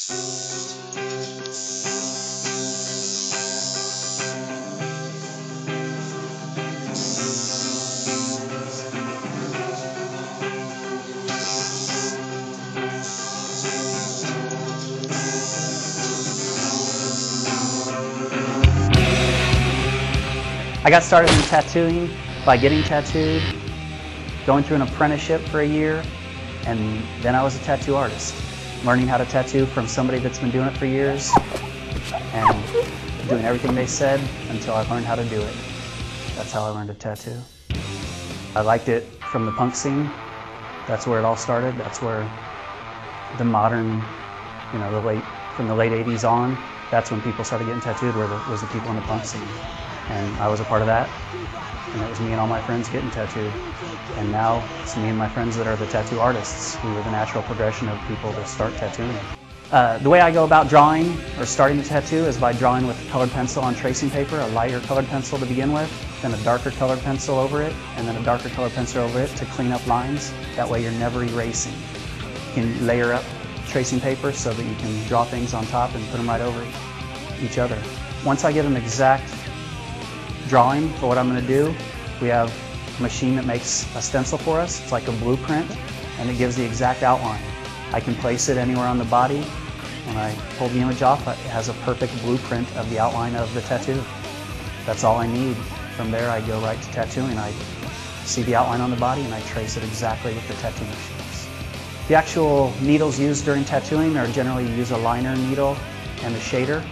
I got started in tattooing by getting tattooed, going through an apprenticeship for a year, and then I was a tattoo artist, learning how to tattoo from somebody that's been doing it for years and doing everything they said until I learned how to do it. That's how I learned to tattoo. I liked it from the punk scene. That's where it all started. That's where the modern, from the late 80s on, that's when people started getting tattooed, was the people in the punk scene. And I was a part of that, and it was me and all my friends getting tattooed. And now it's me and my friends that are the tattoo artists. We were the natural progression of people to start tattooing. The way I go about drawing or starting the tattoo is by drawing with a colored pencil on tracing paper, a lighter colored pencil to begin with, then a darker colored pencil over it, and then a darker colored pencil over it to clean up lines. That way you're never erasing. You can layer up tracing paper so that you can draw things on top and put them right over each other. Once I get an exact drawing for what I'm going to do, we have a machine that makes a stencil for us. It's like a blueprint, and it gives the exact outline. I can place it anywhere on the body. When I pull the image off, it has a perfect blueprint of the outline of the tattoo. That's all I need. From there, I go right to tattooing. I see the outline on the body, and I trace it exactly with the tattoo machines. The actual needles used during tattooing are generally you use a liner needle and a shader.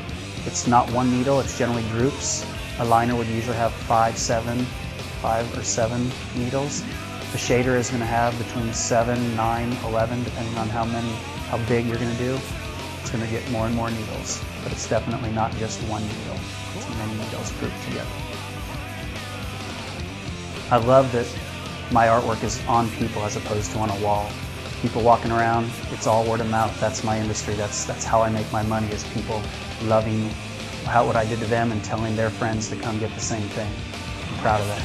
It's not one needle, it's generally groups. A liner would usually have 5 or 7 needles. The shader is going to have between 7, 9, 11, depending on how big you're going to do. It's going to get more and more needles, but it's definitely not just one needle. It's many needles grouped together. I love that my artwork is on people as opposed to on a wall. People walking around, it's all word of mouth. That's my industry. That's how I make my money, is people loving what I did to them and telling their friends to come get the same thing. I'm proud of that.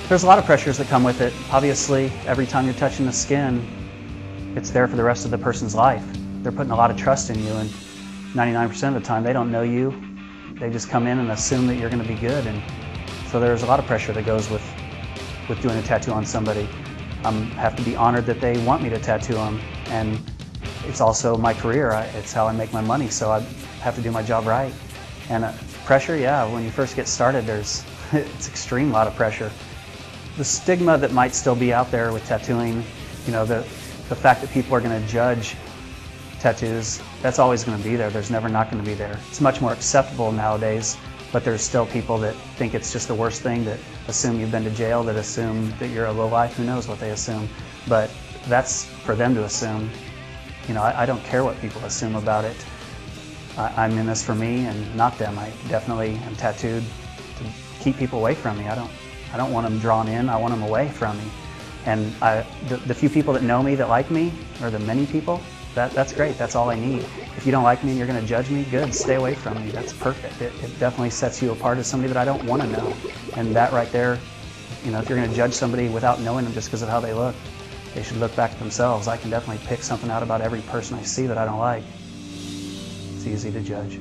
There's a lot of pressures that come with it. Obviously, every time you're touching the skin, it's there for the rest of the person's life. They're putting a lot of trust in you, and 99% of the time they don't know you. They just come in and assume that you're going to be good, and so there's a lot of pressure that goes with doing a tattoo on somebody. I have to be honored that they want me to tattoo them, and it's also my career. It's how I make my money, so I have to do my job right. And pressure, yeah, when you first get started, it's extreme, a lot of pressure. The stigma that might still be out there with tattooing, the fact that people are going to judge tattoos, that's always going to be there. There's never not going to be there. It's much more acceptable nowadays, but there's still people that think it's just the worst thing, that assume you've been to jail, that assume that you're a lowlife. Who knows what they assume? But that's for them to assume. I don't care what people assume about it. I'm in this for me and not them. I definitely am tattooed to keep people away from me. I don't want them drawn in. I want them away from me. And the few people that know me, that like me, or the many people, that's great. That's all I need. If you don't like me and you're going to judge me, good. Stay away from me. That's perfect. It definitely sets you apart as somebody that I don't want to know. And that right there, if you're going to judge somebody without knowing them just because of how they look, they should look back at themselves. I can definitely pick something out about every person I see that I don't like. It's easy to judge.